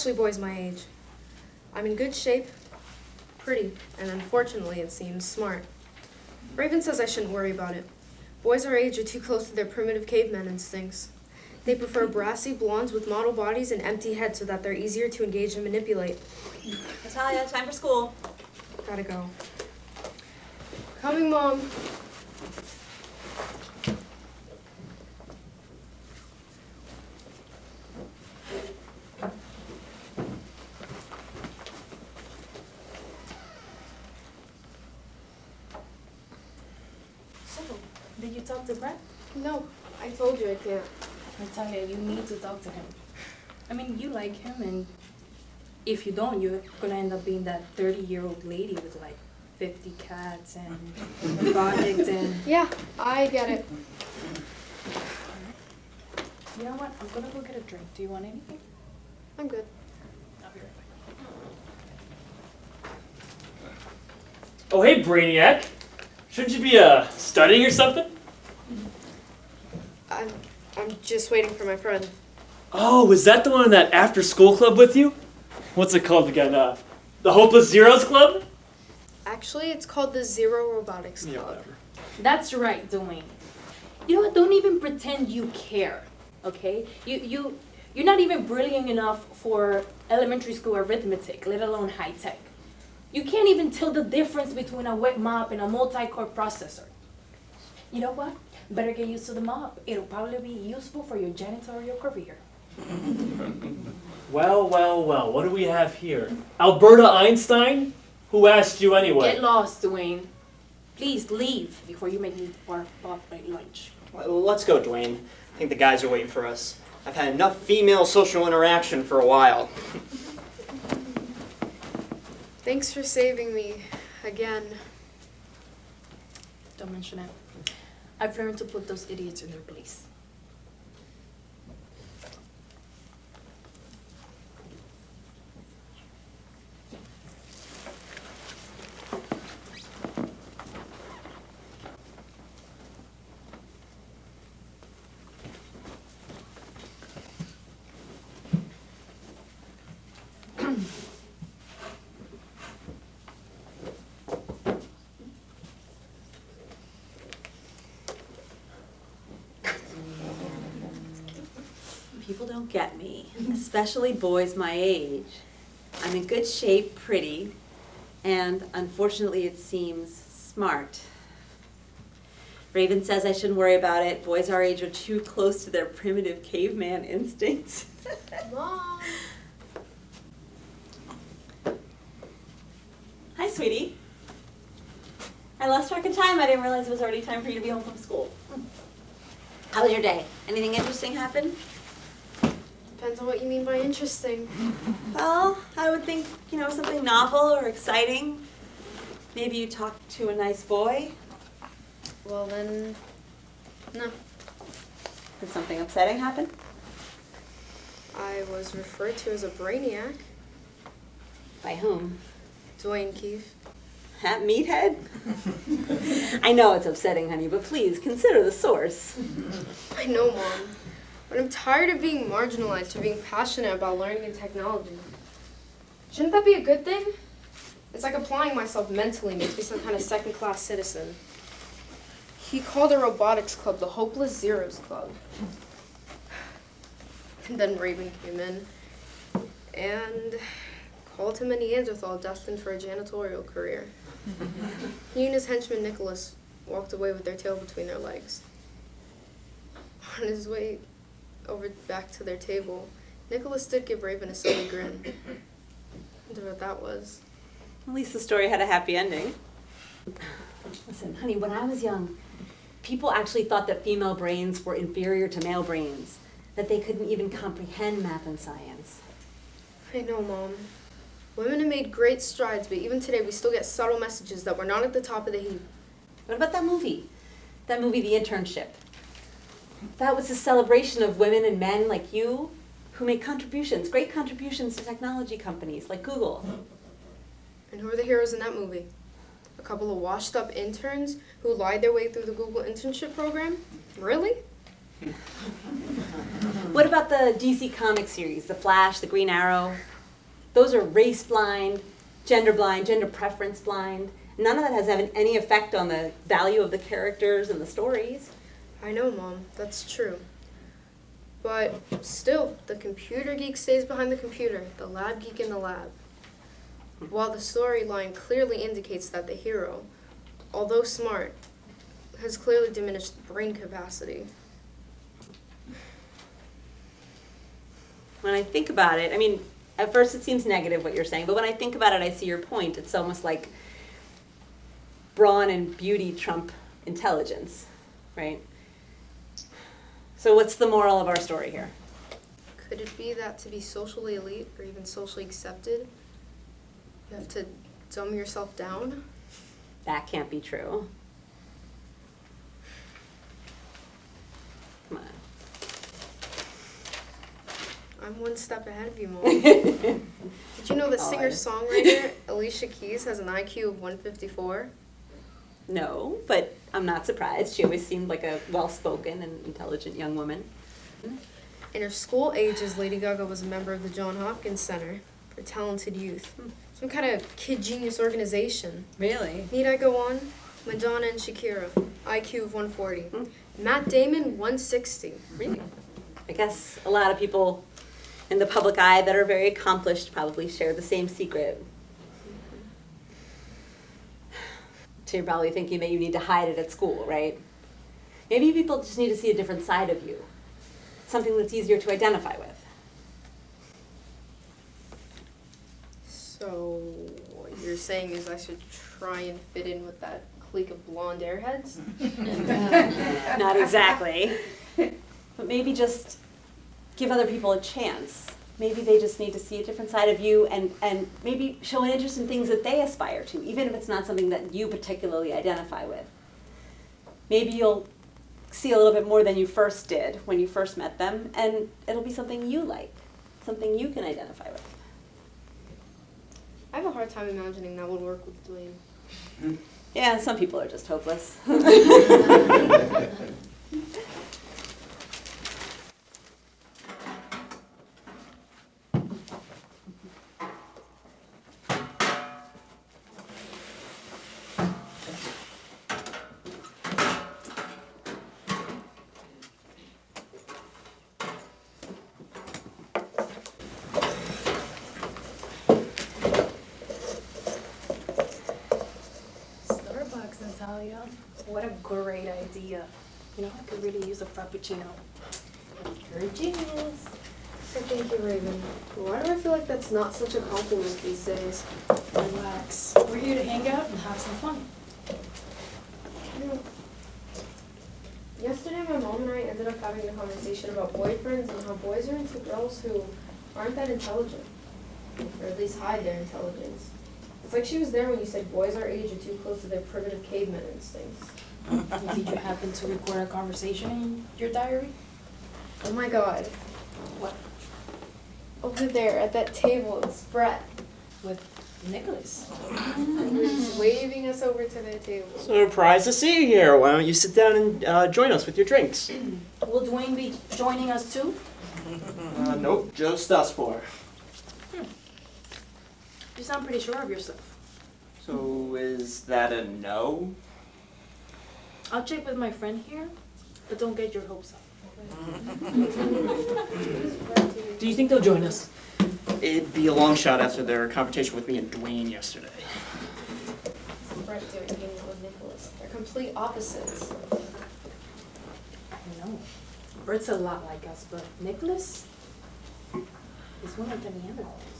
especially boys my age. I'm in good shape, pretty, and unfortunately it seems smart. Raven says I shouldn't worry about it. Boys our age are too close to their primitive caveman instincts. They prefer brassy blondes with model bodies and empty heads so that they're easier to engage and manipulate. Natalia, time for school. Gotta go. Coming, Mom. So, did you talk to Brent? No, I told you I can't. Natalia, you need to talk to him. I mean, you like him, and if you don't, you're gonna end up being that 30-year-old lady with like 50 cats and projects and... Yeah, I get it. You know what? I'm gonna go get a drink. Do you want anything? I'm good. I'll be right back. Oh, hey, Brainiac. Shouldn't you be studying or something? I'm just waiting for my friend. Oh, was that the one in that after-school club with you? What's it called again? The Hopeless Zeros Club? Actually, it's called the Zero Robotics Club. Yeah, whatever. That's right, Dwayne. You know what? Don't even pretend you care, okay? You're not even brilliant enough for elementary school arithmetic, let alone high tech. You can't even tell the difference between a wet mop and a multi-core processor. You know what? Better get used to the mop. It'll probably be useful for your janitorial career. Well, what do we have here? Alberta Einstein? Who asked you anyway? Get lost, Dwayne. Please leave before you make me barf up my lunch. Well, let's go, Dwayne. I think the guys are waiting for us. I've had enough female social interaction for a while. Thanks for saving me again. Don't mention it. I've learned to put those idiots in their place. People don't get me, especially boys my age. I'm in good shape, pretty, and unfortunately it seems smart. Raven says I shouldn't worry about it. Boys our age are too close to their primitive caveman instincts. Mom! Hi, sweetie. I lost track of time. I didn't realize it was already time for you to be home from school. How was your day? Anything interesting happen? Depends on what you mean by interesting. Well, I would think, something novel or exciting. Maybe you talked to a nice boy. Well then, no. Did something upsetting happen? I was referred to as a brainiac. By whom? Dwayne Keefe. That meathead? I know it's upsetting, honey, but please consider the source. I know, Mom. But I'm tired of being marginalized for being passionate about learning and technology. Shouldn't that be a good thing? It's like applying myself mentally makes me some kind of second-class citizen. He called a robotics club the Hopeless Zeros Club. And then Raven came in and called him a Neanderthal destined for a janitorial career. He and his henchman Nicholas walked away with their tail between their legs. On his way over back to their table, Nicholas did give Raven a silly grin. I wonder what that was. At least the story had a happy ending. Listen, honey, when I was young, people actually thought that female brains were inferior to male brains, that they couldn't even comprehend math and science. I know, Mom. Women have made great strides, but even today we still get subtle messages that we're not at the top of the heap. What about that movie? That movie, The Internship. That was a celebration of women and men like you who make contributions, great contributions to technology companies like Google. And who are the heroes in that movie? A couple of washed-up interns who lied their way through the Google internship program? Really? What about the DC Comics series, The Flash, The Green Arrow? Those are race blind, gender preference blind. None of that has having any effect on the value of the characters and the stories. I know, Mom. That's true. But still, the computer geek stays behind the computer, the lab geek in the lab. While the storyline clearly indicates that the hero, although smart, has clearly diminished brain capacity. When I think about it, I mean, at first it seems negative what you're saying, but when I think about it, I see your point. It's almost like brawn and beauty trump intelligence, right? So what's the moral of our story here? Could it be that to be socially elite or even socially accepted, you have to dumb yourself down? That can't be true. Come on. I'm one step ahead of you, Mom. Did you know that Oh, singer-songwriter Alicia Keys has an IQ of 154? No, but I'm not surprised. She always seemed like a well-spoken and intelligent young woman. In her school ages, Lady Gaga was a member of the Johns Hopkins Center for Talented Youth. Some kind of kid genius organization. Really? Need I go on? Madonna and Shakira, IQ of 140. Matt Damon, 160. Really? I guess a lot of people in the public eye that are very accomplished probably share the same secret. So you're probably thinking that you need to hide it at school, right? Maybe people just need to see a different side of you. Something that's easier to identify with. So, what you're saying is I should try and fit in with that clique of blonde airheads? Not exactly. But maybe just give other people a chance. Maybe they just need to see a different side of you and maybe show an interest in things that they aspire to, even if it's not something that you particularly identify with. Maybe you'll see a little bit more than you first did when you first met them, and it'll be something you like, something you can identify with. I have a hard time imagining that would work with Dwayne. Yeah, some people are just hopeless. Starbucks, Natalia. What a great idea. You know, I could really use a frappuccino. You're a genius. So thank you, Raven. Why do I feel like that's not such a compliment these days? Relax. We're here to hang out and have some fun. You know, yesterday my mom and I ended up having a conversation about boyfriends and how boys are into girls who aren't that intelligent. Or at least hide their intelligence. It's like she was there when you said boys our age are too close to their primitive caveman instincts. Did you happen to record a conversation in your diary? Oh my god. What? Over there at that table, it's Brett. With Nicholas? He's waving us over to their table. Surprised to see you here. Why don't you sit down and join us with your drinks? Will Dwayne be joining us too? Nope, just us four. You sound pretty sure of yourself. So is that a no? I'll check with my friend here, but don't get your hopes up. Do you think they'll join us? It'd be a long shot after their confrontation with me and Dwayne yesterday. Brett doing hanging out with Nicholas. They're complete opposites. I know. Bert's a lot like us, but Nicholas is one of the Neanderthals.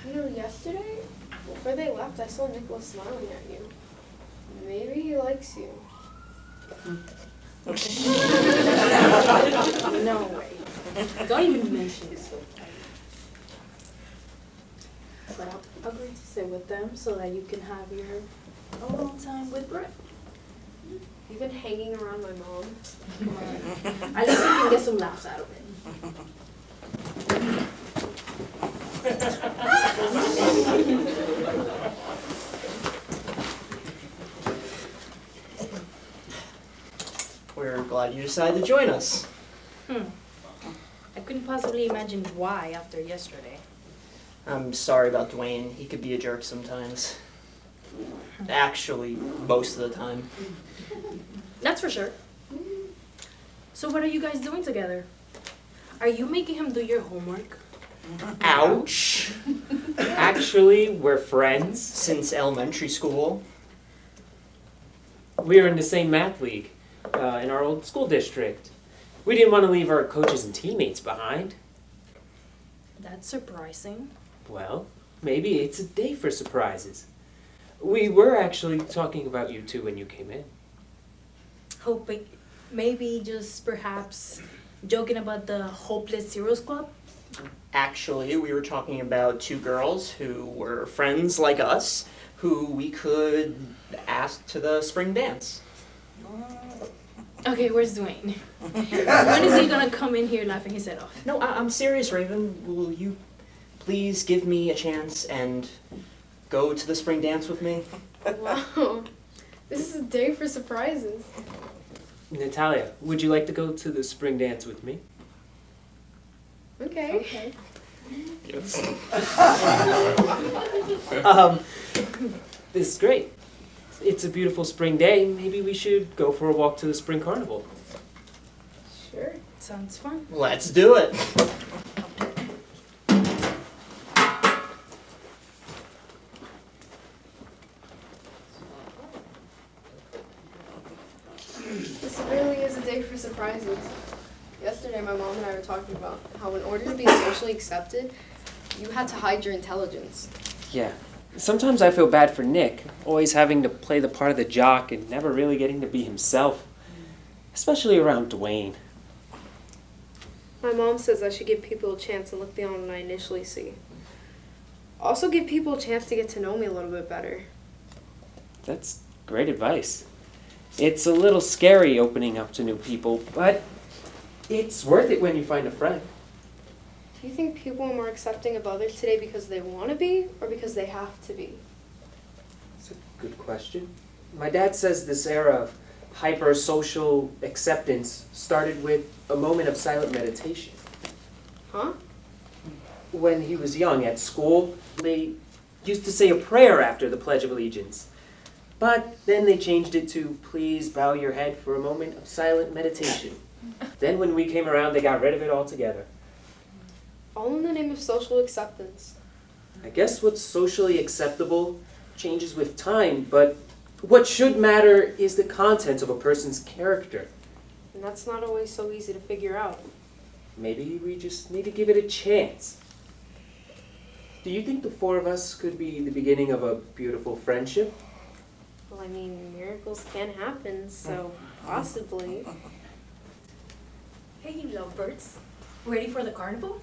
You know, yesterday, before they left, I saw Nicholas smiling at you. Maybe he likes you. No way. Don't even mention it. But I'll agree to sit with them so that you can have your alone time with Brett. You've been hanging around my mom. At least we can get some laughs out of it. We're glad you decided to join us. I couldn't possibly imagine why after yesterday. I'm sorry about Dwayne. He could be a jerk sometimes. Actually, most of the time. That's for sure. So what are you guys doing together? Are you making him do your homework? Ouch! Actually, we're friends. Since elementary school. We were in the same math league in our old school district. We didn't want to leave our coaches and teammates behind. That's surprising. Well, maybe it's a day for surprises. We were actually talking about you two when you came in. Hoping, maybe just perhaps joking about the Hopeless Heroes Club? Actually, we were talking about two girls who were friends like us, who we could ask to the spring dance. Okay, where's Dwayne? When is he gonna come in here laughing his head off? No, I'm serious, Raven. Will you please give me a chance and go to the spring dance with me? Wow. This is a day for surprises. Natalia, would you like to go to the spring dance with me? Okay. Yes. This is great. It's a beautiful spring day. Maybe we should go for a walk to the spring carnival. Sure. Sounds fun. Let's do it. This really is a day for surprises. Yesterday, my mom and I were talking about how in order to be socially accepted, you had to hide your intelligence. Yeah. Sometimes I feel bad for Nick, always having to play the part of the jock and never really getting to be himself. Especially around Dwayne. My mom says I should give people a chance and look beyond what I initially see. Also give people a chance to get to know me a little bit better. That's great advice. It's a little scary opening up to new people, but it's worth it when you find a friend. Do you think people are more accepting of others today because they want to be or because they have to be? That's a good question. My dad says this era of hyper-social acceptance started with a moment of silent meditation. Huh? When he was young at school, they used to say a prayer after the Pledge of Allegiance. But then they changed it to, please bow your head for a moment of silent meditation. Then when we came around, they got rid of it altogether. All in the name of social acceptance. I guess what's socially acceptable changes with time, but what should matter is the content of a person's character. And that's not always so easy to figure out. Maybe we just need to give it a chance. Do you think the four of us could be the beginning of a beautiful friendship? Well, I mean, miracles can happen, so possibly. Hey, you lovebirds. Ready for the carnival?